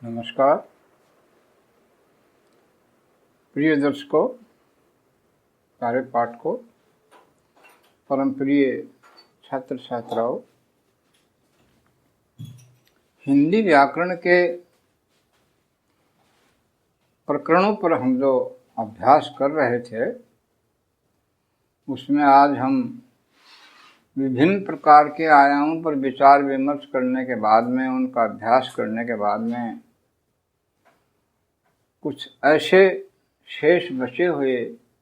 नमस्कार प्रिय दर्शकों, सारे पाठकों, परम प्रिय छात्र छात्राओं। हिंदी व्याकरण के प्रकरणों पर हम जो अभ्यास कर रहे थे उसमें आज हम विभिन्न प्रकार के आयामों पर विचार विमर्श करने के बाद में, उनका अभ्यास करने के बाद में कुछ ऐसे शेष बचे हुए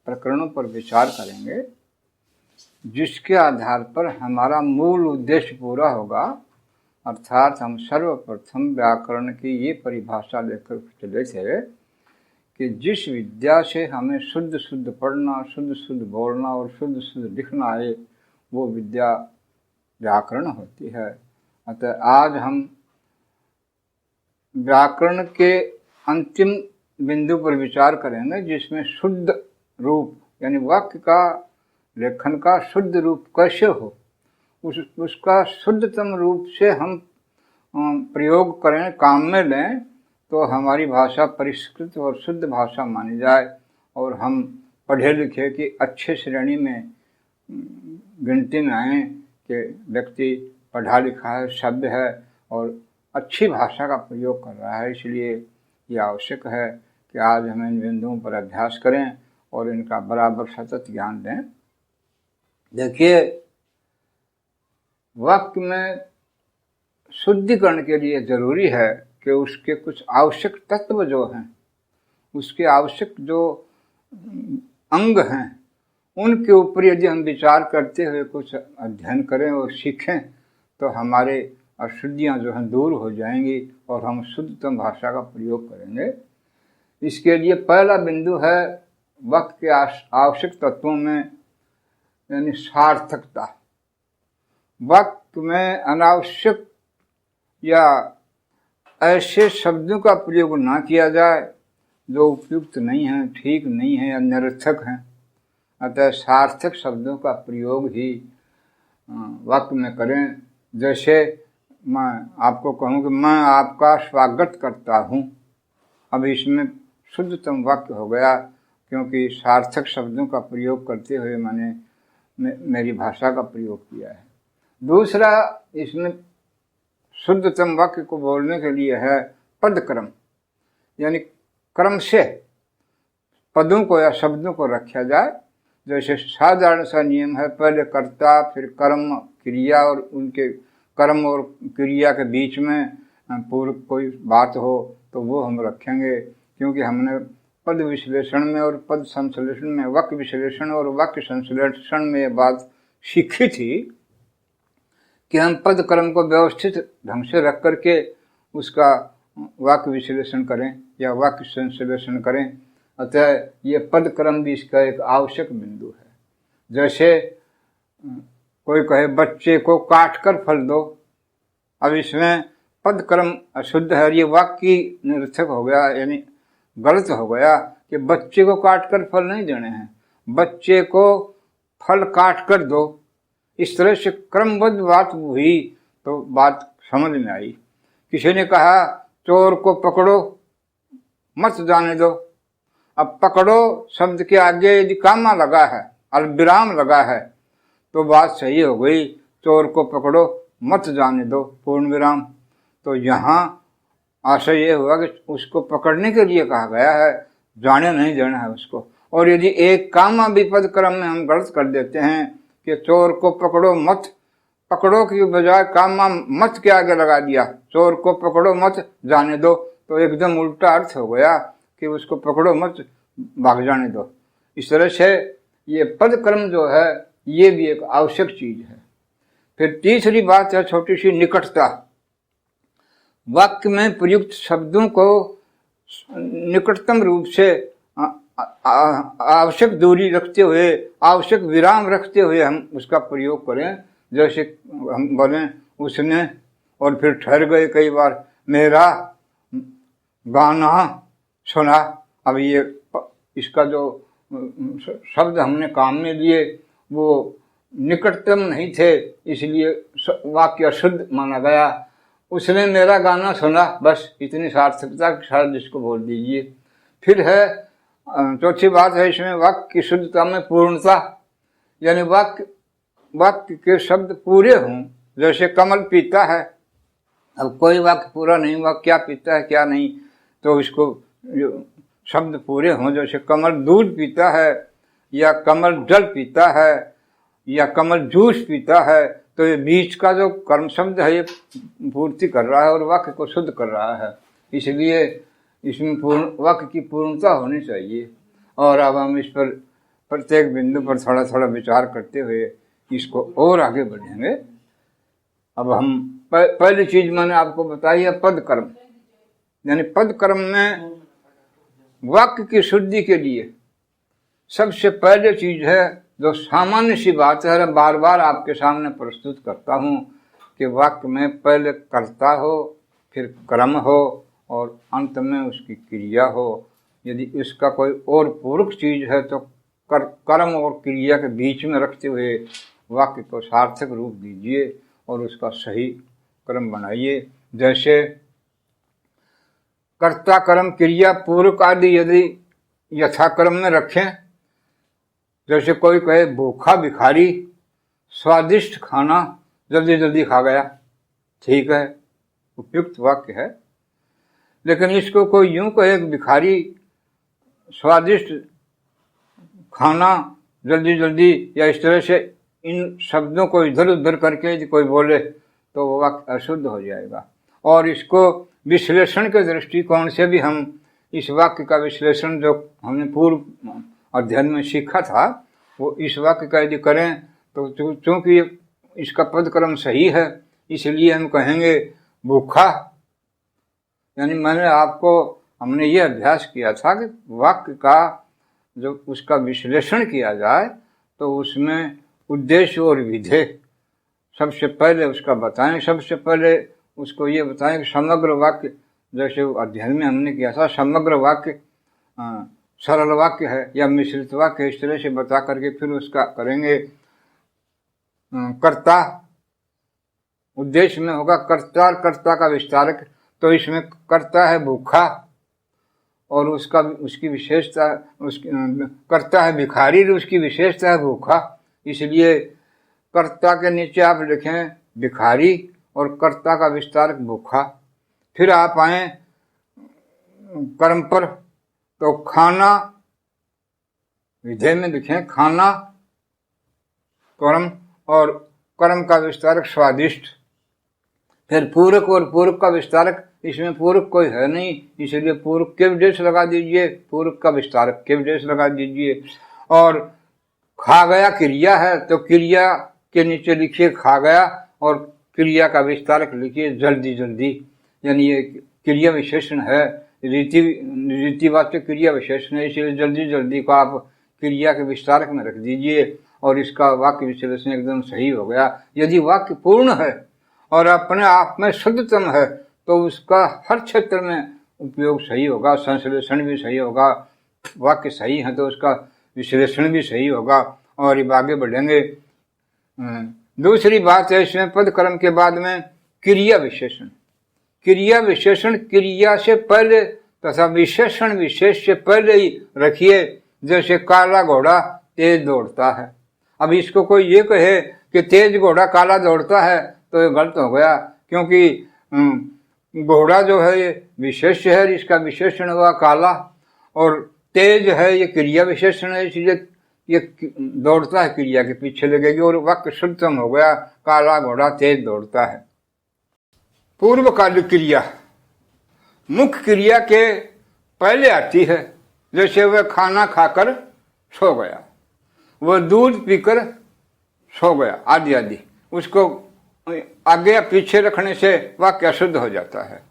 प्रकरणों पर विचार करेंगे जिसके आधार पर हमारा मूल उद्देश्य पूरा होगा। अर्थात हम सर्वप्रथम व्याकरण की ये परिभाषा लेकर चले थे कि जिस विद्या से हमें शुद्ध शुद्ध पढ़ना, शुद्ध शुद्ध बोलना और शुद्ध शुद्ध लिखना है, वो विद्या व्याकरण होती है। अतः आज हम व्याकरण के अंतिम बिंदु पर विचार करेंगे जिसमें शुद्ध रूप यानी वाक्य का लेखन का शुद्ध रूप कैसे हो, उसका शुद्धतम रूप से हम प्रयोग करें, काम में लें, तो हमारी भाषा परिष्कृत और शुद्ध भाषा मानी जाए और हम पढ़े लिखे की अच्छे श्रेणी में गिनती में आए कि व्यक्ति पढ़ा लिखा है, सभ्य है और अच्छी भाषा का प्रयोग कर रहा है। इसलिए ये आवश्यक है कि आज हम इन बिंदुओं पर अभ्यास करें और इनका बराबर सतत ज्ञान दें। देखिए, वाक्य में शुद्धिकरण के लिए जरूरी है कि उसके कुछ आवश्यक तत्व जो हैं, उसके आवश्यक जो अंग हैं, उनके ऊपर यदि हम विचार करते हुए कुछ अध्ययन करें और सीखें तो हमारे अशुद्धियाँ जो हैं दूर हो जाएंगी और हम शुद्धतम भाषा का प्रयोग करेंगे। इसके लिए पहला बिंदु है वाक्य के आवश्यक तत्वों में यानी सार्थकता। वाक्य में अनावश्यक या ऐसे शब्दों का प्रयोग ना किया जाए जो उपयुक्त नहीं हैं, ठीक नहीं हैं या निरर्थक हैं। अतः सार्थक शब्दों का प्रयोग ही वाक्य में करें। जैसे मैं आपको कहूँ कि मैं आपका स्वागत करता हूँ, अब इसमें शुद्धतम वाक्य हो गया क्योंकि सार्थक शब्दों का प्रयोग करते हुए मैंने मेरी भाषा का प्रयोग किया है। दूसरा, इसमें शुद्धतम वाक्य को बोलने के लिए है पदक्रम, यानी क्रम से पदों को या शब्दों को रखा जाए। जैसे साधारण सा नियम है, पहले कर्ता फिर कर्म क्रिया और उनके कर्म और क्रिया के बीच में पूर्व कोई बात हो तो वो हम रखेंगे, क्योंकि हमने पद विश्लेषण में और पद संश्लेषण में, वाक्य विश्लेषण और वाक्य संश्लेषण में ये बात सीखी थी कि हम पद क्रम को व्यवस्थित ढंग से रख करके उसका वाक्य विश्लेषण करें या वाक्य संश्लेषण करें। अतः ये पद क्रम भी इसका एक आवश्यक बिंदु है। जैसे कोई कहे बच्चे को काट कर फल दो, अब इसमें पद क्रम अशुद्ध है, ये वाक्य निरर्थक हो गया, यानी गलत हो गया कि बच्चे को काट कर फल नहीं देने हैं, बच्चे को फल काट कर दो। इस तरह से क्रमबद्ध बात हुई तो बात समझ में आई। किसी ने कहा चोर को पकड़ो मत जाने दो, अब पकड़ो शब्द के आगे यदि कामा लगा है, अल्पविराम लगा है, तो बात सही हो गई, चोर को पकड़ो मत जाने दो, पूर्ण विराम। तो यहाँ आशय ये हुआ कि उसको पकड़ने के लिए कहा गया है, जाने नहीं देना है उसको। और यदि एक कामा विपद क्रम में हम गलत कर देते हैं कि चोर को पकड़ो मत, पकड़ो की बजाय कामा मत के आगे लगा दिया, चोर को पकड़ो मत जाने दो, तो एकदम उल्टा अर्थ हो गया कि उसको पकड़ो मत भाग जाने दो। इस तरह से ये पद क्रम जो है ये भी एक आवश्यक चीज है। फिर तीसरी बात है छोटी सी निकटता। वाक्य में प्रयुक्त शब्दों को निकटतम रूप से आवश्यक दूरी रखते हुए, आवश्यक विराम रखते हुए हम उसका प्रयोग करें। जैसे हम बोलें उसने और फिर ठहर गए कई बार, मेरा गाना सुना। अब ये इसका जो शब्द हमने काम में लिए वो निकटतम नहीं थे, इसलिए वाक्य अशुद्ध माना गया। उसने मेरा गाना सुना, बस इतनी सार्थकता के साथ जिसको बोल दीजिए। फिर है चौथी बात है इसमें वाक्य की शुद्धता में पूर्णता, यानी वाक्य के शब्द पूरे हों। जैसे कमल पीता है, अब कोई वाक्य पूरा नहीं हुआ, क्या पीता है क्या नहीं, तो इसको शब्द पूरे हों। जैसे कमल दूध पीता है, या कमल जल पीता है, या कमल जूस पीता है, तो ये बीच का जो कर्म शब्द है ये पूर्ति कर रहा है और वाक्य को शुद्ध कर रहा है। इसलिए इसमें वाक्य की पूर्णता होनी चाहिए। और अब हम इस पर प्रत्येक बिंदु पर थोड़ा थोड़ा विचार करते हुए इसको और आगे बढ़ेंगे। अब हम पहली चीज मैंने आपको बताई है पद कर्म, यानी पद कर्म में वाक्य की शुद्धि के लिए सबसे पहले चीज है जो सामान्य सी बात है, बार बार आपके सामने प्रस्तुत करता हूँ कि वाक्य में पहले कर्ता हो, फिर कर्म हो और अंत में उसकी क्रिया हो। यदि इसका कोई और पूरक चीज है तो कर्म और क्रिया के बीच में रखते हुए वाक्य को सार्थक रूप दीजिए और उसका सही कर्म बनाइए। जैसे कर्ता कर्म क्रिया पूरक आदि यदि यथाक्रम में रखें, जैसे कोई कहे भूखा भिखारी स्वादिष्ट खाना जल्दी जल्दी खा गया, ठीक है, उपयुक्त वाक्य है। लेकिन इसको कोई यूं कहे भिखारी स्वादिष्ट खाना जल्दी जल्दी, या इस तरह से इन शब्दों को इधर उधर करके यदि कोई बोले तो वो वाक्य अशुद्ध हो जाएगा। और इसको विश्लेषण के दृष्टिकोण से भी हम इस वाक्य का विश्लेषण जो हमने पूर्व अध्ययन में सीखा था वो इस वाक्य का यदि करें तो चूंकि इसका पदक्रम सही है इसलिए हम कहेंगे भूखा। यानी हमने ये अभ्यास किया था कि वाक्य का जो उसका विश्लेषण किया जाए तो उसमें उद्देश्य और विधेय सबसे पहले उसका बताएं। सबसे पहले उसको ये बताएं कि समग्र वाक्य, जैसे अध्ययन में हमने किया था, समग्र वाक्य सरल वाक्य है या मिश्रित वाक्य, इस तरह से बता करके फिर उसका करेंगे कर्ता। उद्देश्य में होगा कर्ता और कर्ता का विस्तारक, तो इसमें कर्ता है भूखा और उसकी विशेषता, उसकी कर्ता है भिखारी, उसकी विशेषता है भूखा। इसलिए कर्ता के नीचे आप लिखें भिखारी और कर्ता का विस्तारक भूखा। फिर आप आए कर्म पर, तो खाना विधेय में लिखें खाना कर्म और कर्म का विस्तारक स्वादिष्ट। फिर पूरक और पूरक का विस्तारक, इसमें पूरक कोई है नहीं इसलिए पूरक के विदेश लगा दीजिए, पूरक का विस्तारक के विदेश लगा दीजिए। और खा गया क्रिया है तो क्रिया के नीचे लिखिए खा गया और क्रिया का विस्तारक लिखिए जल्दी जल्दी। यानी ये क्रिया विशेषण है, रीतिवाचक क्रिया विशेषण है, इसलिए जल्दी जल्दी को आप क्रिया के विस्तारक में रख दीजिए और इसका वाक्य विश्लेषण एकदम सही हो गया। यदि वाक्य पूर्ण है और अपने आप में शुद्धतम है तो उसका हर क्षेत्र में उपयोग सही होगा, संश्लेषण भी सही होगा। वाक्य सही है तो उसका विश्लेषण भी सही होगा। और ये आगे बढ़ेंगे। दूसरी बात है इसमें पद कर्म के बाद में क्रिया विशेषण। क्रिया विशेषण क्रिया से पहले तथा विशेषण विशेष से पहले ही रखिए। जैसे काला घोड़ा तेज दौड़ता है, अब इसको कोई ये कहे कि तेज घोड़ा काला दौड़ता है तो ये गलत हो गया, क्योंकि घोड़ा जो है ये विशेष है, इसका विशेषण हुआ काला, और तेज है ये क्रिया विशेषण है, इसलिए ये दौड़ता है क्रिया के पीछे लगेगी और वाक्य शुद्धतम हो गया, काला घोड़ा तेज दौड़ता है। पूर्वकालिक क्रिया मुख्य क्रिया के पहले आती है। जैसे वह खाना खाकर सो गया, वह दूध पीकर सो गया आदि आदि, उसको आगे पीछे रखने से वाक्य अशुद्ध हो जाता है।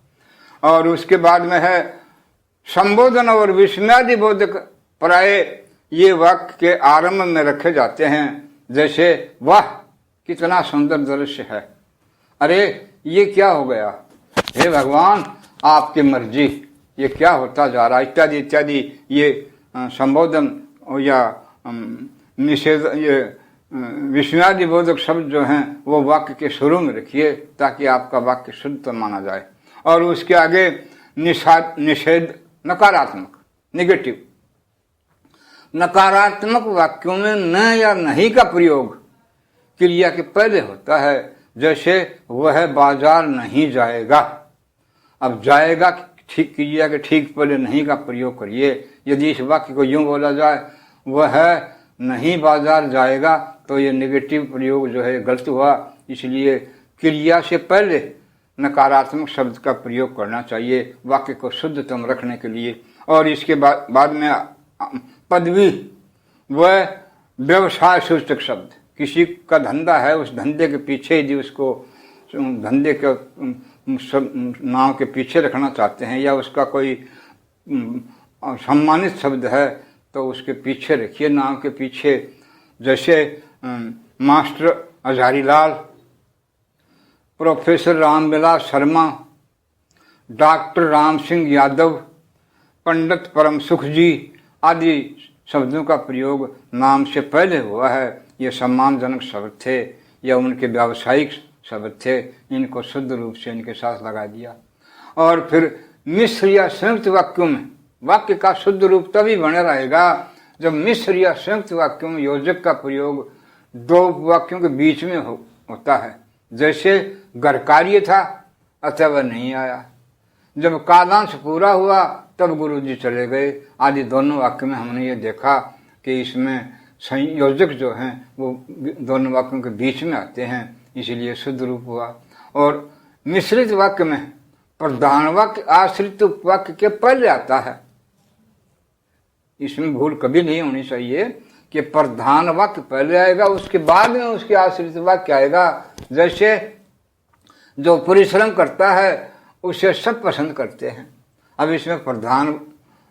और उसके बाद में है संबोधन और विस्मयादि बोधक प्राय ये वाक्य के आरंभ में रखे जाते हैं। जैसे वाह कितना सुंदर दृश्य है, अरे ये क्या हो गया, हे भगवान आपकी मर्जी, ये क्या होता जा रहा, इत्यादि इत्यादि। ये संबोधन या निषेध, ये विस्मयादि बोधक शब्द जो हैं वो वाक्य के शुरू में रखिए ताकि आपका वाक्य शुद्ध तो माना जाए। और उसके आगे निषेध, नकारात्मक, नेगेटिव, नकारात्मक वाक्यों में न या नहीं का प्रयोग क्रिया के पहले होता है। जैसे वह बाजार नहीं जाएगा, अब जाएगा ठीक क्रिया के ठीक पहले नहीं का प्रयोग करिए। यदि इस वाक्य को यूं बोला जाए वह नहीं बाजार जाएगा तो ये नेगेटिव प्रयोग जो है गलत हुआ। इसलिए क्रिया से पहले नकारात्मक शब्द का प्रयोग करना चाहिए वाक्य को शुद्धतम रखने के लिए। और इसके बाद में पदवी व व्यवसाय सूचक शब्द, किसी का धंधा है, उस धंधे के पीछे यदि उसको धंधे के नाम के पीछे रखना चाहते हैं या उसका कोई सम्मानित शब्द है तो उसके पीछे रखिए, नाम के पीछे। जैसे master Hazarilal, professor Ramvilas Sharma, doctor Ram Singh Yadav, Pandit Param Sukh जी आदि शब्दों का प्रयोग नाम से पहले हुआ है। ये सम्मानजनक शब्द थे या उनके व्यावसायिक शब्द थे, इनको शुद्ध रूप से इनके साथ लगा दिया। और फिर मिश्र या संयुक्त वाक्यों में वाक्य का शुद्ध रूप तभी बने रहेगा जब मिश्र या संयुक्त वाक्यों में योजक का प्रयोग दो वाक्यों के बीच में होता है। जैसे घर कार्य था अतः वह नहीं आया, जब कालांश पूरा हुआ तब गुरुजी चले गए आदि दोनों वाक्य में हमने ये देखा कि इसमें संयोजक जो हैं वो दोनों वाक्यों के बीच में आते हैं, इसीलिए शुद्ध रूप हुआ। और मिश्रित वाक्य में प्रधान वाक्य आश्रित उपवाक्य के पहले आता है। इसमें भूल कभी नहीं होनी चाहिए कि प्रधान वाक्य पहले आएगा, उसके बाद में उसके आश्रित वाक्य आएगा। जैसे जो परिश्रम करता है उसे सब पसंद करते हैं, अब इसमें प्रधान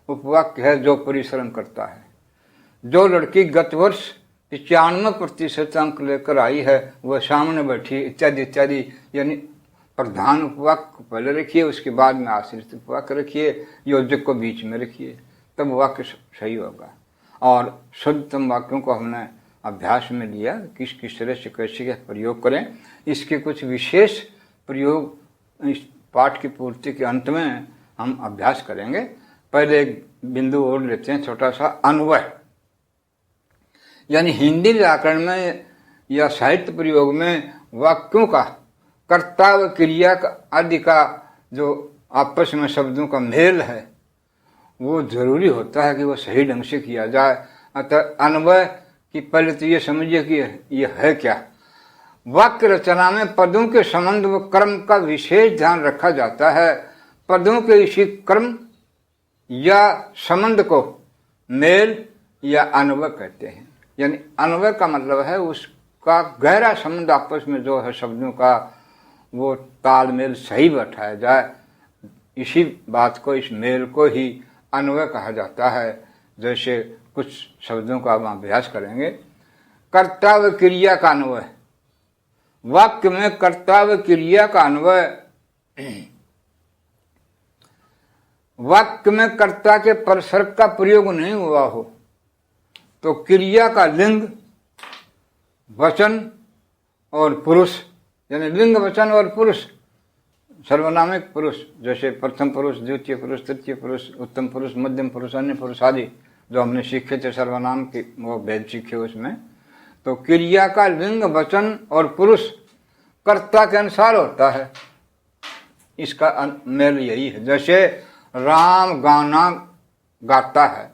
उपवाक्य है जो परिश्रम करता है। जो लड़की गत वर्ष 95% अंक लेकर आई है वह सामने बैठी, इत्यादि इत्यादि। यानी प्रधान उपवाक्य पहले रखिए, उसके बाद में आश्रित उपवाक्य रखिए, योजक को बीच में रखिए, तब वाक्य सही होगा। और शुद्धतम वाक्यों को हमने अभ्यास में लिया, किस किस तरह से कैसे प्रयोग करें। इसके कुछ विशेष प्रयोग इस पाठ की पूर्ति के अंत में हम अभ्यास करेंगे। पहले एक बिंदु और लेते हैं, छोटा सा अन्वय। यानी हिंदी व्याकरण में या साहित्य प्रयोग में वाक्यों का कर्ता व क्रिया आदि का जो आपस में शब्दों का मेल है वो जरूरी होता है कि वो सही ढंग से किया जाए। अतः अन्वय की पहले तो ये समझिए कि ये है क्या। वाक्य रचना में पदों के संबंध व क्रम का विशेष ध्यान रखा जाता है। पदों के इसी क्रम या संबंध को मेल या अन्वय कहते हैं। यानी अन्वय का मतलब है उसका गहरा संबंध आपस में जो है शब्दों का वो तालमेल सही बैठाया जाए। इसी बात को, इस मेल को ही अन्वय कहा जाता है। जैसे कुछ शब्दों का हम अभ्यास करेंगे। कर्ता व क्रिया का अन्वय, वाक्य में कर्ता व क्रिया का अन्वय। वाक्य में कर्ता के परसर्ग का प्रयोग नहीं हुआ हो तो क्रिया का लिंग, वचन और पुरुष, यानी लिंग, वचन और पुरुष, सर्वनामिक पुरुष, जैसे प्रथम पुरुष, द्वितीय पुरुष, तृतीय पुरुष, उत्तम पुरुष, मध्यम पुरुष, अन्य पुरुष आदि जो हमने सीखे थे सर्वनाम के, वो भेद सीखे उसमें। तो क्रिया का लिंग, वचन और पुरुष कर्ता के अनुसार होता है। इसका मेल यही है। जैसे राम गाना गाता है,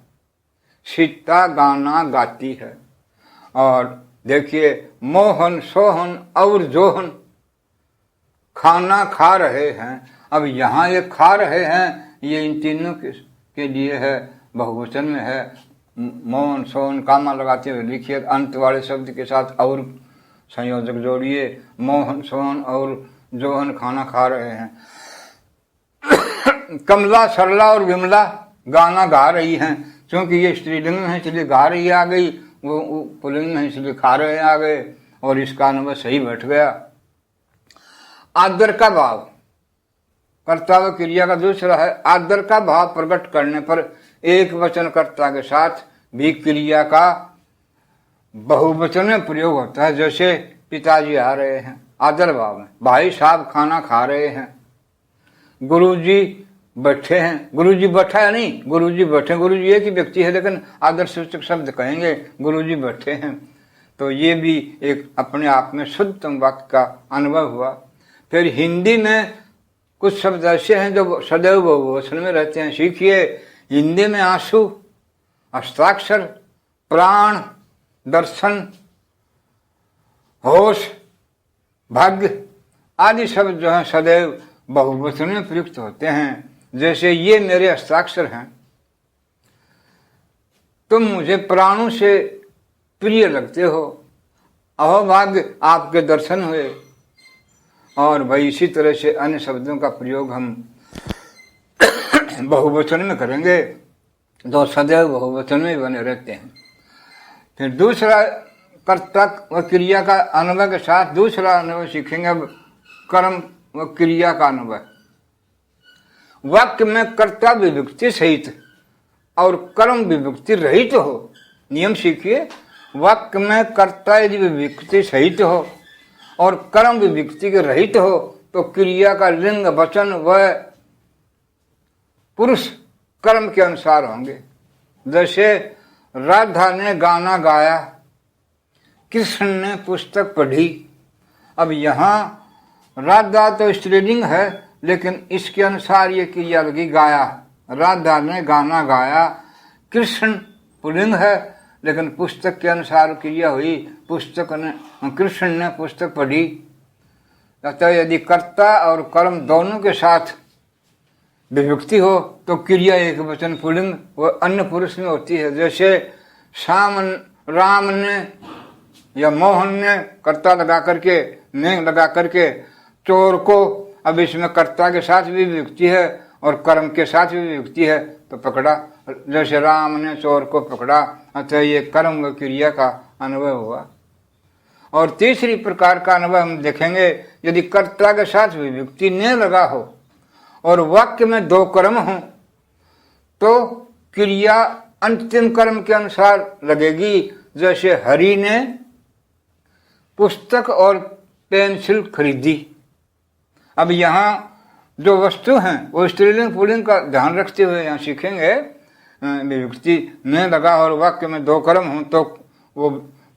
सीता गाना गाती है। और देखिए मोहन, सोहन और जोहन खाना खा रहे हैं। अब यहाँ ये खा रहे हैं, ये इन तीनों के लिए है, बहुवचन में है। मोहन, सोहन, कामा लगाते हुए लिखिए, अंत वाले शब्द के साथ और संयोजक जोड़िए। मोहन, सोहन और जोहन खाना खा रहे हैं। कमला, सरला और विमला गाना गा रही हैं। क्योंकि ये स्त्रीलिंग में है इसलिए गा रही आ गई, वो पुल्लिंग में है इसलिए खा रहे आ गए, और इसका अनुभव सही बैठ गया। आदर का भाव, कर्ता व क्रिया का दूसरा है। आदर का भाव प्रकट करने पर एक वचन कर्ता के साथ भी क्रिया का बहुवचन में प्रयोग होता है। जैसे पिताजी आ रहे हैं आदर भाव में, भाई साहब खाना खा रहे हैं, गुरुजी बैठे हैं, गुरुजी बैठा है नहीं, गुरुजी बैठे, गुरुजी एक ही व्यक्ति है लेकिन आदर सूचक शब्द कहेंगे, गुरुजी बैठे हैं। तो ये भी एक अपने आप में शुद्धतम वाक्य का अनुभव हुआ। फिर हिंदी में कुछ शब्द ऐसे हैं जो सदैव बहुवचन में रहते हैं। सीखिए, हिंदी में आंसू, हस्ताक्षर, प्राण, दर्शन, होश, भाग्य आदि शब्द जो हैं सदैव बहुवचन में प्रयुक्त होते हैं। जैसे ये मेरे हस्ताक्षर हैं, तुम मुझे प्राणों से प्रिय लगते हो, अहोभाग्य आपके दर्शन हुए। और भाई इसी तरह से अन्य शब्दों का प्रयोग हम बहुवचन में करेंगे तो सदैव बहुवचन में बने रहते हैं। फिर दूसरा कर्ता व क्रिया का अनुभव के साथ दूसरा अनुभव सीखेंगे अब कर्म व क्रिया का अनुभव। वाक्य में कर्ता विभक्ति सहित और कर्म विभक्ति रहित हो। नियम सीखिए, वाक्य में कर्ता यदि विभक्ति सहित हो और कर्म विभक्ति के रहित हो तो क्रिया का लिंग वचन व पुरुष कर्म के अनुसार होंगे। जैसे राधा ने गाना गाया, कृष्ण ने पुस्तक पढ़ी। अब यहाँ राधा तो स्त्रीलिंग है लेकिन इसके अनुसार ये क्रिया लगी गाया। राधा ने गाना गाया, कृष्ण पुल्लिंग है लेकिन पुस्तक के अनुसार क्रिया हुई, पुस्तक ने, कृष्ण ने पुस्तक पढ़ी। अतः यदि कर्ता और कर्म दोनों के साथ विभक्ति हो तो क्रिया एक वचन पुल्लिंग व अन्य पुरुष में होती है। जैसे राम ने या मोहन ने कर्ता लगा करके, ने लगा करके चोर को, अब इसमें कर्ता के साथ भी विभक्ति है और कर्म के साथ भी विभक्ति है तो पकड़ा। जैसे राम ने चोर को पकड़ा, अतः ये कर्म व क्रिया का अनुभव हुआ। और तीसरी प्रकार का अनुभव हम देखेंगे, यदि कर्ता के साथ विभक्ति न लगा हो और वाक्य में दो कर्म हो तो क्रिया अंतिम कर्म के अनुसार लगेगी। जैसे हरि ने पुस्तक और पेंसिल खरीदी। अब यहाँ जो वस्तु हैं वो स्त्रीलिंग पुल्लिंग का ध्यान रखते हुए यहाँ सीखेंगे। विभक्ति न लगा और वाक्य में दो कर्म हो तो वो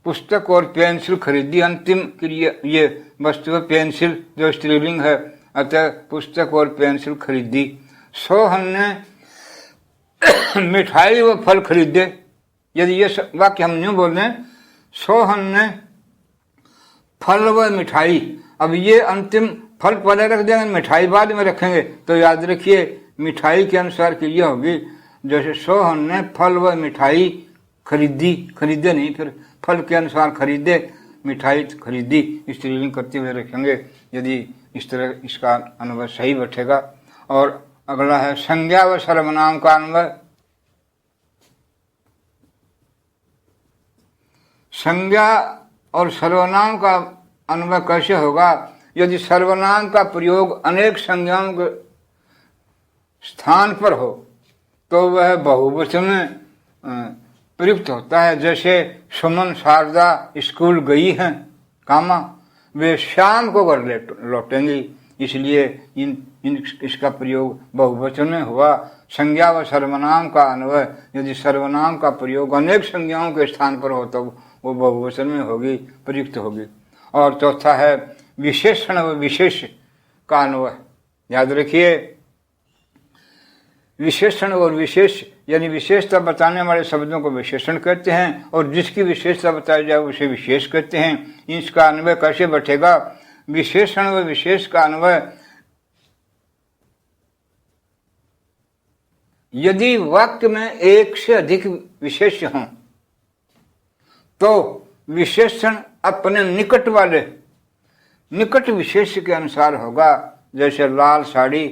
पुस्तक और पेंसिल खरीदी अंतिम क्रिया, ये वस्तु है पेंसिल जो स्त्रीलिंग है, अतः पुस्तक और पेंसिल खरीदी। सोहन ने मिठाई व फल खरीदे। यदि ये वाक्य हम यूँ बोल दें, सोहन ने फल व मिठाई, अब ये अंतिम फल पहले रख देंगे, मिठाई बाद में रखेंगे तो याद रखिए मिठाई के अनुसार क्रिया होगी। जैसे सोहन ने फल व मिठाई खरीदी, खरीदे नहीं, फिर फल के अनुसार खरीदे, मिठाई खरीदी, स्त्रीलिंग करते हुए रखेंगे। यदि इस तरह इसका अनुभव सही बैठेगा। और अगला है संज्ञा व सर्वनाम का अनुभव। संज्ञा और सर्वनाम का अनुभव कैसे होगा? यदि सर्वनाम का प्रयोग अनेक संज्ञाओं के स्थान पर हो तो वह बहुवचन में प्रयुक्त होता है। जैसे सुमन शारदा स्कूल गई हैं, कामा वे शाम को घर लौटेंगी, इसलिए इसका प्रयोग बहुवचन में हुआ। संज्ञा व सर्वनाम का अनुभव, यदि सर्वनाम का प्रयोग अनेक संज्ञाओं के स्थान पर हो तो वो बहुवचन में होगी, प्रयुक्त होगी। और चौथा है विशेषण व विशेष का अनुभव। याद रखिए, विशेषण और विशेष यानी विशेषता बताने वाले शब्दों को विशेषण कहते हैं और जिसकी विशेषता बताई जाए उसे विशेष कहते हैं। इसका अनुभव कैसे बैठेगा? विशेषण व विशेष का अनुभव, यदि वाक्य में एक से अधिक विशेष्य हों तो विशेषण अपने निकट वाले निकट विशेष के अनुसार होगा। जैसे लाल साड़ी,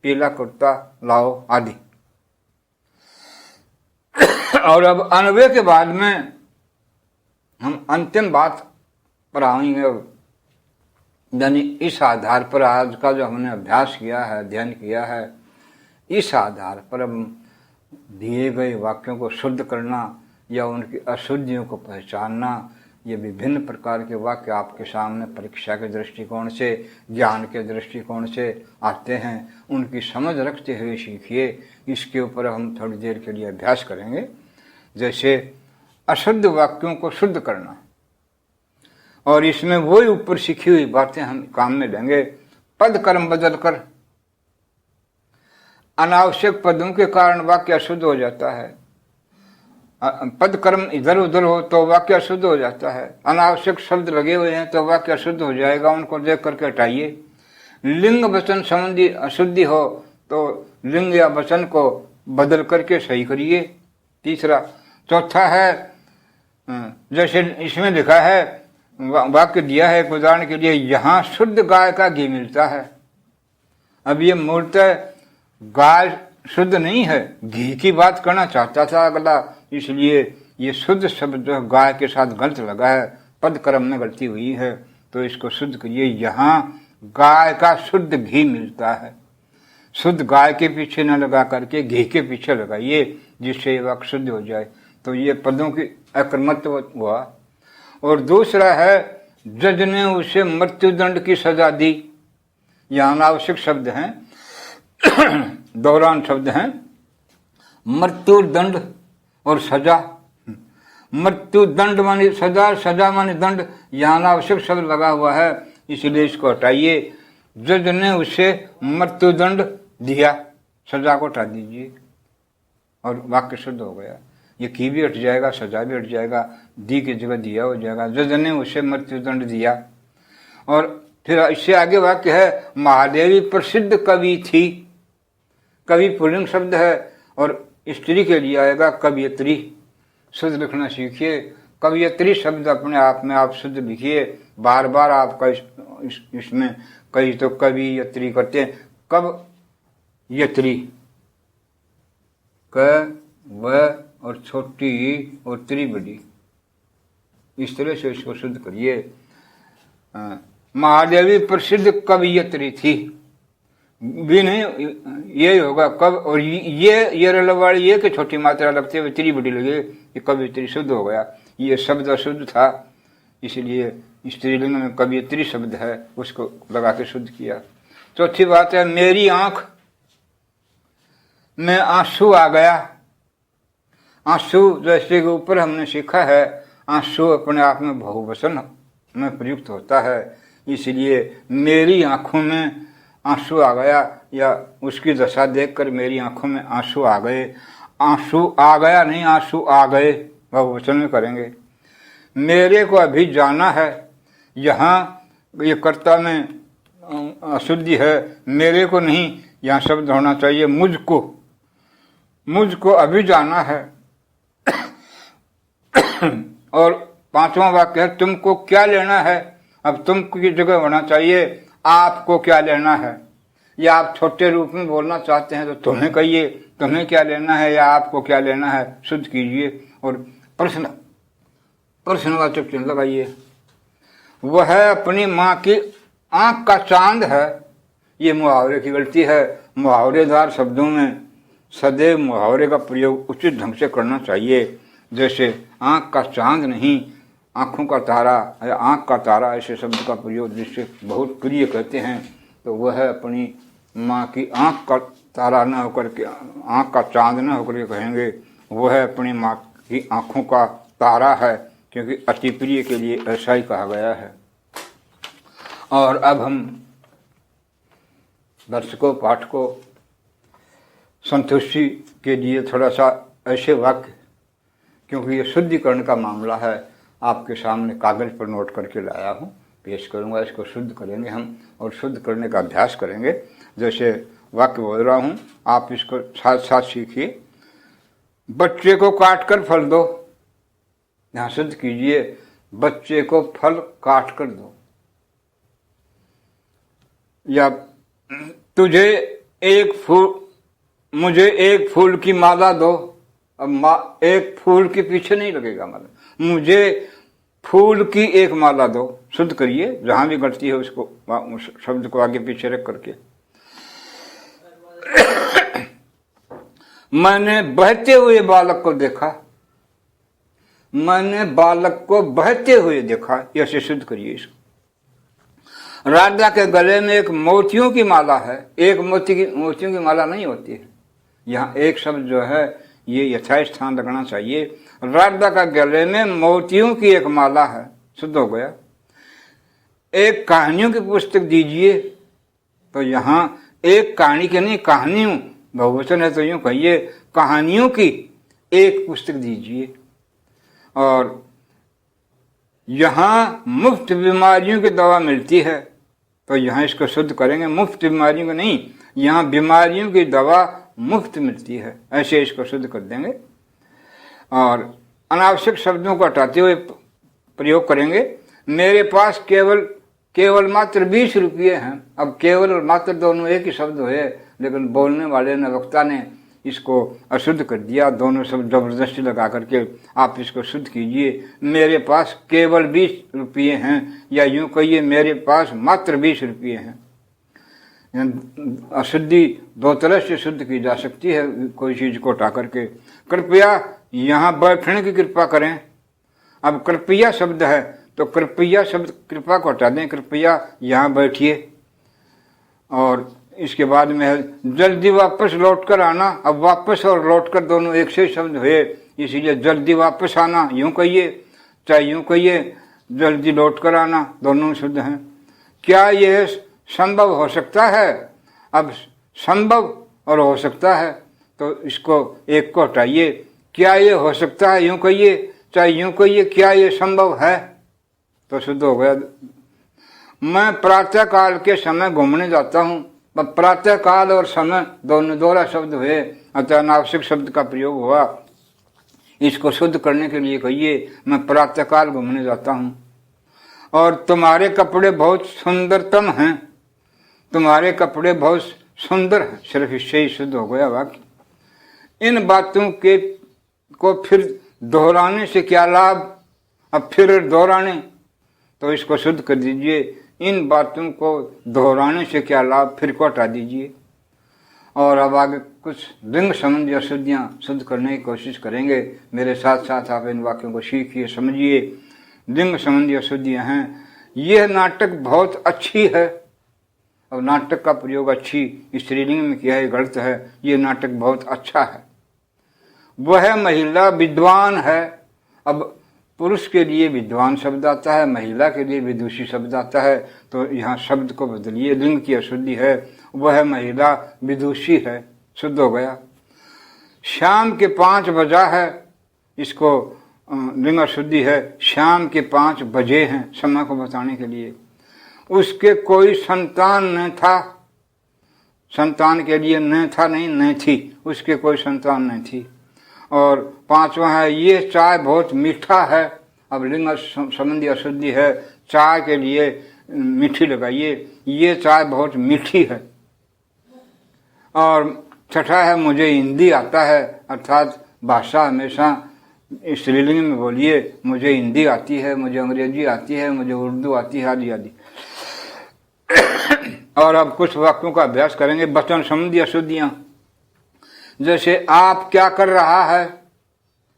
पीला कुर्ता लाओ आदि। और अब अनुभव के बाद में हम अंतिम बात पर आएंगे। यानी इस आधार पर आज का जो हमने अभ्यास किया है, अध्ययन किया है, इस आधार पर हम दिए गए वाक्यों को शुद्ध करना, या उनकी अशुद्धियों को पहचानना, ये विभिन्न प्रकार के वाक्य आपके सामने परीक्षा के दृष्टिकोण से, ज्ञान के दृष्टिकोण से आते हैं। उनकी समझ रखते हुए सीखिए। इसके ऊपर हम थोड़ी देर के लिए अभ्यास करेंगे। जैसे अशुद्ध वाक्यों को शुद्ध करना, और इसमें वही ऊपर सीखी हुई बातें हम काम में लेंगे। पद कर्म बदल कर, अनावश्यक पदों के कारण वाक्य अशुद्ध हो जाता है। पद कर्म इधर उधर हो तो वाक्य अशुद्ध हो जाता है। अनावश्यक शब्द लगे हुए हैं तो वाक्य अशुद्ध हो जाएगा, उनको देख करके हटाइए। लिंग वचन संबंधी अशुद्धि हो तो लिंग या वचन को बदल करके सही करिए। तीसरा, चौथा है, जैसे इसमें लिखा है, वाक्य दिया है एक उदाहरण के लिए, यहाँ शुद्ध गाय का घी मिलता है। अब ये मूलतः गाय शुद्ध नहीं है, घी की बात करना चाहता था अगला, इसलिए ये शुद्ध शब्द जो गाय के साथ गलत लगा है, पद कर्म में गलती हुई है, तो इसको शुद्ध करिए। यहाँ गाय का शुद्ध घी मिलता है। शुद्ध गाय के पीछे न लगा करके घी के पीछे लगाइए, जिससे ये वाक्य शुद्ध हो जाए। तो ये पदों की अक्रमत्व हुआ। और दूसरा है, जज ने उसे मृत्युदंड की सजा दी। यह अनावश्यक शब्द हैं, दौरान शब्द हैं। मृत्युदंड और सजा, मृत्युदंड माने सजा, सजा माने दंड, यहाँ अनावश्यक शब्द लगा हुआ है, इसलिए इसको हटाइए। जज ने उसे मृत्युदंड दिया, सजा को हटा दीजिए और वाक्य शुद्ध हो गया। ये की भी हट जाएगा, सजा भी हट जाएगा, दी की जगह दिया हो जाएगा। जज ने उसे मृत्युदंड दिया। और फिर इससे आगे वाक्य है, महादेवी प्रसिद्ध कवि थी। कवि पुल्लिंग शब्द है और स्त्री के लिए आएगा कवियत्री। शुद्ध लिखना सीखिए। कवियत्री शब्द अपने आप में आप शुद्ध लिखिए। बार बार आपका इसमें कई तो कवि यत्री करते हैं, कब यत्री, क व और छोटी और त्री बड़ी, इस तरह से इसको शुद्ध करिए। महादेवी प्रसिद्ध कवियत्री थी भी नहीं, ये होगा कब, और ये रलवाड़ी ये कि छोटी मात्रा लगते हुए त्री बड़ी लगे, ये कवियत्री शुद्ध हो गया। ये शब्द अशुद्ध था, इसलिए स्त्रीलिंग में कवियत्री शब्द है, उसको लगा के शुद्ध किया। चौथी बात है, मेरी आंख में आंसू आ गया। आंसू जैसे के ऊपर हमने सीखा है, आंसू अपने आप में बहुवचन में प्रयुक्त होता है, इसलिए मेरी आंखों में आंसू आ गया, या उसकी दशा देखकर मेरी आंखों में आंसू आ गए। आंसू आ गया नहीं, आंसू आ गए बहुवचन में करेंगे। मेरे को अभी जाना है, यहाँ ये कर्ता में अशुद्धि है, मेरे को नहीं, यहाँ शब्द होना चाहिए मुझको। मुझको अभी जाना है। और पांचवा वाक्य है, तुमको क्या लेना है। अब तुम की जगह होना चाहिए आपको क्या लेना है, या आप छोटे रूप में बोलना चाहते हैं तो तुम्हें कहिए, तुम्हें क्या लेना है या आपको क्या लेना है, शुद्ध कीजिए। और प्रश्नवाचक चिन्ह लगाइए। वह अपनी माँ की आंख का चांद है। ये मुहावरे की गलती है। मुहावरेदार शब्दों में सदैव मुहावरे का प्रयोग उचित ढंग से करना चाहिए। जैसे आंख का चांद नहीं, आंखों का तारा या आंख का तारा, ऐसे शब्द का प्रयोग जिससे बहुत प्रिय कहते हैं। तो वह अपनी माँ की आंख का तारा न होकर के, आंख का चांद न होकर के कहेंगे, वह अपनी माँ की आंखों का तारा है, क्योंकि अति प्रिय के लिए ऐसा ही कहा गया है। और अब हम दर्शकों पाठकों संतुष्टि के लिए थोड़ा सा ऐसे वाक्य, क्योंकि ये शुद्धिकरण का मामला है, आपके सामने कागज पर नोट करके लाया हूँ, पेश करूँगा। इसको शुद्ध करेंगे हम और शुद्ध करने का अभ्यास करेंगे। जैसे वाक्य बोल रहा हूँ, आप इसको साथ साथ सीखिए। बच्चे को काट कर फल दो, यहाँ शुद्ध कीजिए, बच्चे को फल काट कर दो। या मुझे एक फूल की माला दो। अब एक फूल के पीछे नहीं लगेगा माला, मुझे फूल की एक माला दो। शुद्ध करिए, जहां भी गलती है उसको, उस शब्द को आगे पीछे रख करके। मैंने बहते हुए बालक को देखा। मैंने बालक को बहते हुए देखा, ऐसे शुद्ध करिए इसको। राधा के गले में एक मोतियों की माला है, एक मोतियों की माला नहीं होती है। यहाँ एक शब्द जो है ये यथास्थान रखना चाहिए। राधा का गले में मोतियों की एक माला है, शुद्ध हो गया। एक कहानियों की पुस्तक दीजिए, तो यहाँ एक कहानी की नहीं, कहानियों बहुवचन है तो यूं कहिए कहानियों की एक पुस्तक दीजिए। और यहाँ मुफ्त बीमारियों की दवा मिलती है, तो यहाँ इसको शुद्ध करेंगे। मुफ्त बीमारियों की नहीं, यहाँ बीमारियों की दवा मुफ्त मिलती है, ऐसे इसको शुद्ध कर देंगे। और अनावश्यक शब्दों को हटाते हुए प्रयोग करेंगे। मेरे पास केवल मात्र 20 रुपये हैं। अब केवल और मात्र दोनों एक ही शब्द हुए, लेकिन बोलने वाले ने, वक्ता ने इसको अशुद्ध कर दिया। दोनों शब्द जबरदस्ती लगा करके आप इसको शुद्ध कीजिए। मेरे पास केवल 20 रुपये हैं, या यूं कहिए मेरे पास मात्र 20 रुपये हैं। अशुद्धि दो तरह से शुद्ध की जा सकती है, कोई चीज को हटा करके। कृपया यहाँ बैठने की कृपा करें। अब कृपया शब्द है तो कृपया शब्द कृपा को हटा दें, कृपया यहाँ बैठिए। और इसके बाद में है जल्दी वापस लौट कर आना। अब वापस और लौट कर दोनों एक से शब्द हुए, इसीलिए जल्दी वापस आना यूं कहिए, चाहे यूं कहिए जल्दी लौट कर आना, दोनों शब्द हैं। क्या यह संभव हो सकता है? अब संभव और हो सकता है, तो इसको एक को हटाइए। क्या ये हो सकता है यूं कहिए, चाहे यूं कहिए क्या ये संभव है, तो शुद्ध हो गया। मैं प्रातः काल के समय घूमने जाता हूँ। प्रातः काल और समय दोनों दोहरा शब्द हुए, अतः अनावश्यक शब्द का प्रयोग हुआ। इसको शुद्ध करने के लिए कहिए मैं प्रातः काल घूमने जाता हूँ। और तुम्हारे कपड़े बहुत सुंदरतम हैं, तुम्हारे कपड़े बहुत सुंदर हैं, सिर्फ इससे ही शुद्ध हो गया वाक्य। इन बातों के को फिर दोहराने से क्या लाभ? अब फिर दोहराने, तो इसको शुद्ध कर दीजिए। इन बातों को दोहराने से क्या लाभ, फिर को हटा दीजिए। और अब आगे कुछ लिंग संबंधी अशुद्धियाँ शुद्ध करने की कोशिश करेंगे। मेरे साथ साथ आप इन वाक्यों को सीखिए, समझिए। लिंग संबंधी अशुद्धियाँ हैं। यह नाटक बहुत अच्छी है। अब नाटक का प्रयोग अच्छी स्त्रीलिंग में किया है, गलत है। ये नाटक बहुत अच्छा है। वह महिला विद्वान है। अब पुरुष के लिए विद्वान शब्द आता है, महिला के लिए विदुषी शब्द आता है, तो यहाँ शब्द को बदलिए। लिंग की अशुद्धि है, वह महिला विदुषी है, शुद्ध हो गया। शाम के 5 बजा है, इसको लिंग अशुद्धि है। शाम के 5 बजे हैं, समय को बताने के लिए। उसके कोई संतान न था, संतान के लिए न था नहीं, न थी, उसके कोई संतान नहीं थी। और 5वां है ये चाय बहुत मीठा है। अब लिंग संबंधी अशुद्धि है, चाय के लिए मीठी लगाइए, ये चाय बहुत मीठी है। और 6ठा है मुझे हिंदी आता है, अर्थात भाषा हमेशा स्त्रीलिंग में बोलिए, मुझे हिंदी आती है, मुझे अंग्रेजी आती है, मुझे उर्दू आती है, आदि आदि। और अब कुछ वाक्यों का अभ्यास करेंगे। वचन संबंधी अशुद्धियां, जैसे आप क्या कर रहा है,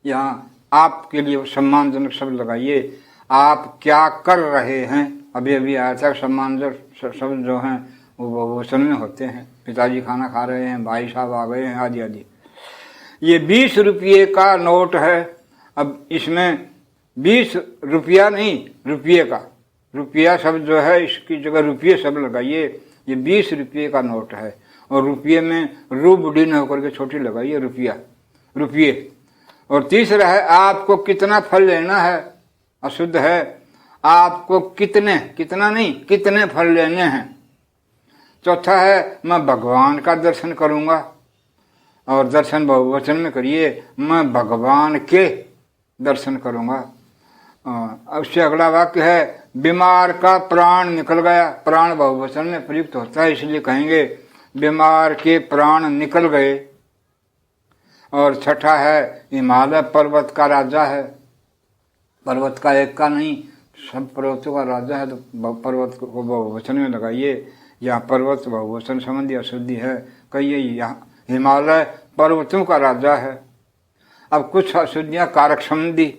यहाँ आपके लिए सम्मानजनक शब्द लगाइए। आप क्या कर रहे हैं, अभी अभी आया था। सम्मानजनक शब्द जो हैं वो बहुवचन में होते हैं। पिताजी खाना खा रहे हैं, भाई साहब आ गए हैं, आदि आदि। ये 20 रुपये का नोट है। अब इसमें 20 रुपया नहीं, रुपये का, रुपया शब्द जो है इसकी जगह रुपये शब्द लगाइए। ये 20 रुपये का नोट है, और रुपये में रू बुढ़ी न होकर के छोटी लगाइए, रुपया, रुपये। और तीसरा है आपको कितना फल लेना है, अशुद्ध है। आपको कितने, कितना नहीं, कितने फल लेने हैं। चौथा है मैं भगवान का दर्शन करूंगा, और दर्शन बहुवचन में करिए, मैं भगवान के दर्शन करूंगा। उससे अगला वाक्य है बीमार का प्राण निकल गया। प्राण बहुवचन में प्रयुक्त होता है, इसलिए कहेंगे बीमार के प्राण निकल गए। और 6ठा है हिमालय पर्वत का राजा है। पर्वत का एक का नहीं, सब पर्वतों का राजा है, तो पर्वत को बहुवचन में लगाइए। यहाँ पर्वत बहुवचन संबंधी अशुद्धि है, कहिए यहाँ हिमालय पर्वतों का राजा है। अब कुछ अशुद्धियाँ कारक संबंधी,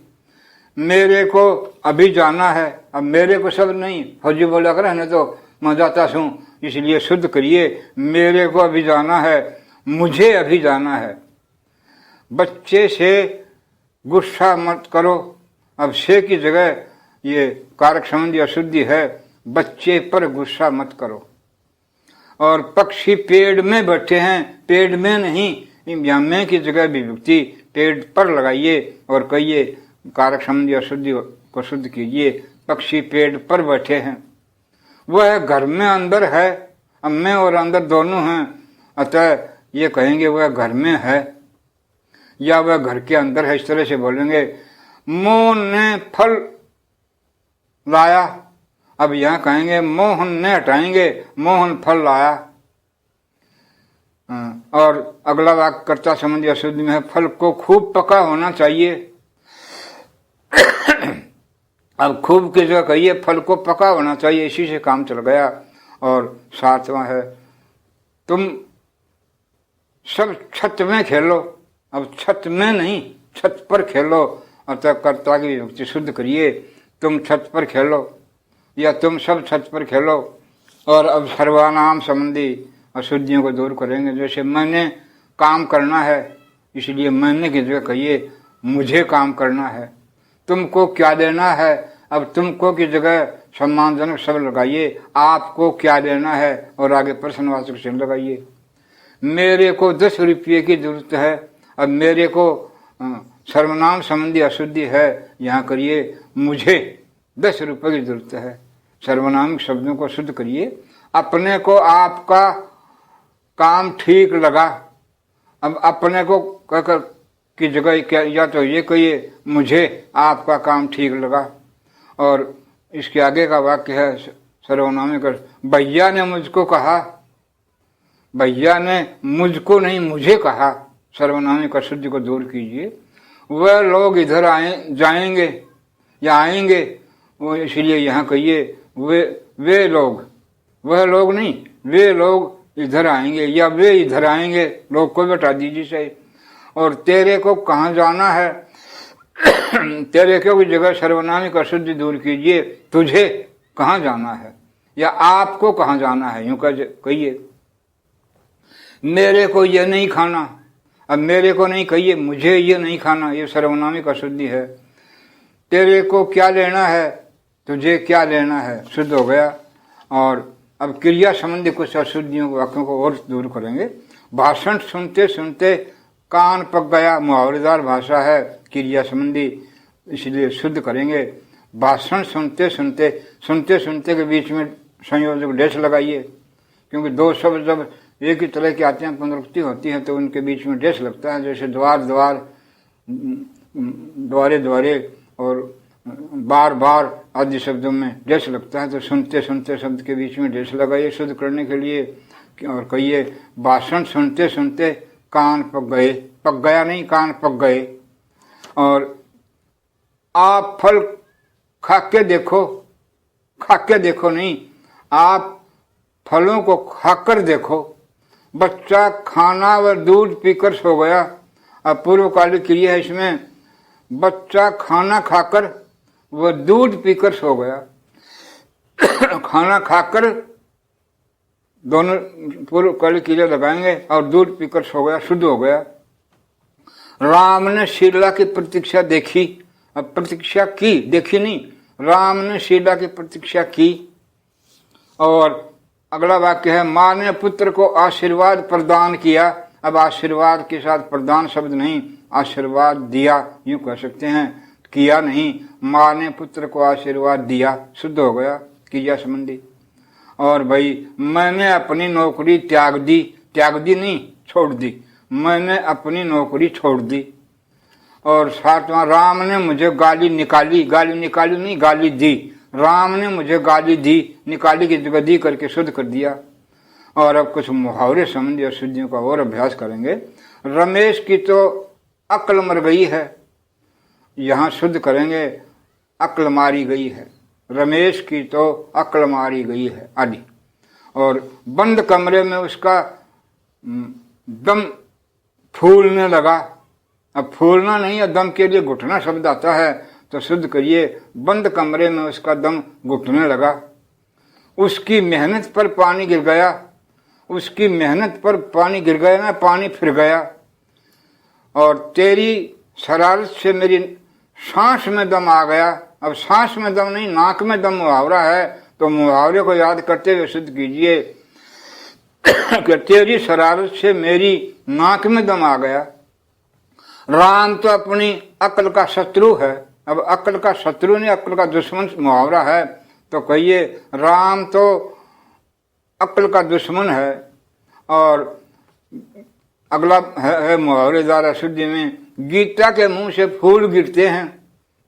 मेरे को अभी जाना है। अब मेरे को सब नहीं, फौजी बोला कर रहने तो मैं जाता हूँ, इसलिए शुद्ध करिए। मेरे को अभी जाना है, मुझे अभी जाना है। बच्चे से गुस्सा मत करो। अब से की जगह ये कारक संबंधी अशुद्धि है, बच्चे पर गुस्सा मत करो। और पक्षी पेड़ में बैठे हैं, पेड़ में नहीं, यहाँ में की जगह विभक्ति पेड़ पर लगाइए और कहिए कारक संबंधी अशुद्धि को शुद्ध कीजिए। पक्षी पेड़ पर बैठे हैं, वह घर में अंदर है, अब में और अंदर दोनों हैं, अतः ये कहेंगे वह घर में है या वह घर के अंदर है, इस तरह से बोलेंगे। मोहन ने फल लाया, अब यहाँ कहेंगे मोहन ने, हटाएंगे मोहन फल लाया। और अगला वाक्य कर्ता संबंधी अशुद्धि में है, फल को खूब पका होना चाहिए। अब खूब की जगह कहिए फल को पका होना चाहिए, इसी से काम चल गया। और सातवां है, तुम सब छत में खेलो। अब छत में नहीं, छत पर खेलो, अतः कर्ता की विभक्ति शुद्ध करिए, तुम छत पर खेलो या तुम सब छत पर खेलो। और अब सर्वनाम संबंधी अशुद्धियों को दूर करेंगे। जैसे मैंने काम करना है, इसलिए मैंने की जगह कहिए मुझे काम करना है। तुमको क्या देना है, अब तुमको की जगह सम्मानजनक शब्द लगाइए, आपको क्या देना है, और आगे प्रश्नवाचक चिन्ह लगाइए। मेरे को 10 रुपये की जरूरत है, अब मेरे को सर्वनाम संबंधी अशुद्धि है, यहाँ करिए मुझे 10 रुपये की जरूरत है। सर्वनामिक शब्दों को शुद्ध करिए। अपने को आपका काम ठीक लगा, अब अपने को कहकर की जगह क्या, या तो ये कहिए मुझे आपका काम ठीक लगा। और इसके आगे का वाक्य है सर्वनामिक, भैया ने मुझको कहा, भैया ने मुझको नहीं मुझे कहा। सर्वनामिक अशुद्धि को दूर कीजिए। वह लोग इधर जाएंगे या आएंगे, वो इसलिए यहाँ कहिए वे लोग, वह लोग नहीं, वे लोग इधर आएंगे या वे इधर आएंगे, लोग को बैठा दीजिए सही। और तेरे को कहाँ जाना है, तेरे को की जगह सर्वनामिक अशुद्धि दूर कीजिए, तुझे कहाँ जाना है या आपको कहाँ जाना है, यूं कहिए। मेरे को ये नहीं खाना, अब मेरे को नहीं कहिए मुझे ये नहीं खाना, ये सर्वनामिक अशुद्धि है। तेरे को क्या लेना है, तुझे क्या लेना है, शुद्ध हो गया। और अब क्रिया संबंधी कुछ अशुद्धियों वाक्यों को और दूर करेंगे। भाषण सुनते सुनते कान पक गया, मुहावरेदार भाषा है क्रिया संबंधी, इसलिए शुद्ध करेंगे। भाषण सुनते सुनते, सुनते सुनते के बीच में संयोजक डेश लगाइए, क्योंकि दो शब्द जब एक ही तरह के आते हैं, पुनरुक्ति होती है, तो उनके बीच में डेश लगता है। जैसे द्वार द्वार, द्वारे द्वारे और बार बार आदि शब्दों में डेश लगता है, तो सुनते सुनते शब्द के बीच में डेश लगाइए शुद्ध करने के लिए। और कहिए भाषण सुनते सुनते कान पक गए, पक गया नहीं, कान पक गए। और आप फल खा के देखो, खा के देखो नहीं, आप फलों को खाकर देखो। बच्चा खाना व दूध पीकर सो गया, अब पूर्वकालिक क्रिया है इसमें, बच्चा खाना खाकर वह दूध पीकर सो गया। खाना खाकर दोनों पूर्वकालिक क्रिया लगाएंगे और दूध पीकर सो गया, शुद्ध हो गया। राम ने शीला की प्रतीक्षा देखी, अब प्रतीक्षा की, देखी नहीं, राम ने शीला की प्रतीक्षा की। और अगला वाक्य है माँ ने पुत्र को आशीर्वाद प्रदान किया, अब आशीर्वाद के साथ प्रदान शब्द नहीं, आशीर्वाद दिया यूं कह सकते हैं, किया नहीं। माँ ने पुत्र को आशीर्वाद दिया, शुद्ध हो गया क्रिया संबंधी। और भाई मैंने अपनी नौकरी त्याग दी, त्याग दी नहीं छोड़ दी, मैंने अपनी नौकरी छोड़ दी। और सातवां राम ने मुझे गाली निकाली, गाली निकाली नहीं गाली दी, राम ने मुझे गाली दी, निकाली की जगह दी करके शुद्ध कर दिया। और अब कुछ मुहावरे संबंधी अशुद्धियों का और अभ्यास करेंगे। रमेश की तो अक्ल मर गई है, यहाँ शुद्ध करेंगे अक्ल मारी गई है, रमेश की तो अक्ल मारी गई है आदि। और बंद कमरे में उसका दम फूलने लगा, अब फूलना नहीं है, दम के लिए घुटना शब्द आता है, तो शुद्ध करिए। बंद कमरे में उसका दम घुटने लगा, उसकी मेहनत पर पानी गिर गया, उसकी मेहनत पर पानी गिर गया ना, पानी फिर गया। और तेरी शरारत से मेरी सांस में दम आ गया। अब सांस में दम नहीं, नाक में दम मुहावरा है, तो मुहावरे को याद करते हुए शुद्ध कीजिए कि तेरी शरारत से मेरी नाक में दम आ गया। राम तो अपनी अक्ल का शत्रु है। अब अक्ल का शत्रु नहीं, अक्ल का दुश्मन मुहावरा है, तो कहिए राम तो अक्ल का दुश्मन है। और अगला है मुहावरेदार अशुद्धि में, गीता के मुंह से फूल गिरते हैं।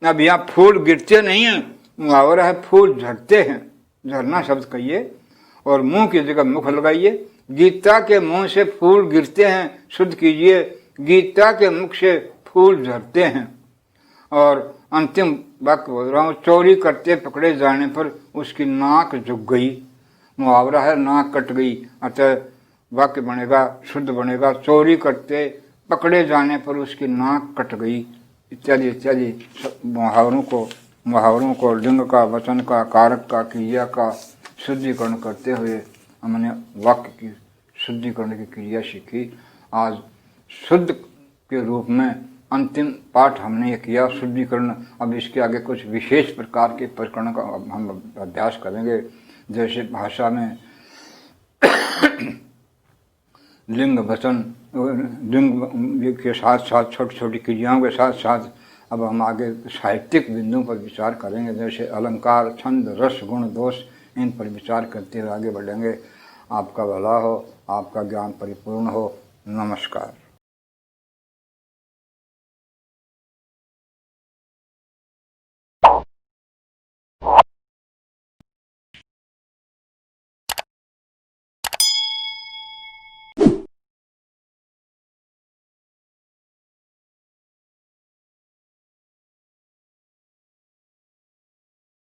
अब यहाँ फूल गिरते नहीं है, मुहावरा है फूल झड़ते हैं। झरना शब्द कहिए और मुंह की जगह मुख लगाइए। गीता के मुंह से फूल गिरते हैं, शुद्ध कीजिए। गीता के मुख से फूल झड़ते हैं। और अंतिम वाक्य बोल रहा हूँ, चोरी करते पकड़े जाने पर उसकी नाक झुक गई। मुहावरा है नाक कट गई, अतः वाक्य बनेगा, शुद्ध बनेगा, चोरी करते पकड़े जाने पर उसकी नाक कट गई, इत्यादि इत्यादि मुहावरों को लिंग का, वचन का, कारक का, क्रिया का शुद्धिकरण करते हुए हमने वाक्य की शुद्धिकरण की क्रिया सीखी। आज शुद्ध के रूप में अंतिम पाठ हमने ये किया, शुद्धिकरण। अब इसके आगे कुछ विशेष प्रकार के प्रकरण का हम अभ्यास करेंगे, जैसे भाषा में लिंग, वचन, लिंग के साथ साथ छोटी छोटी क्रियाओं के साथ साथ अब हम आगे साहित्यिक बिंदुओं पर विचार करेंगे, जैसे अलंकार, छंद, रस, गुण, दोष, इन पर विचार करते हुए आगे बढ़ेंगे। आपका भला हो, आपका ज्ञान परिपूर्ण हो। नमस्कार।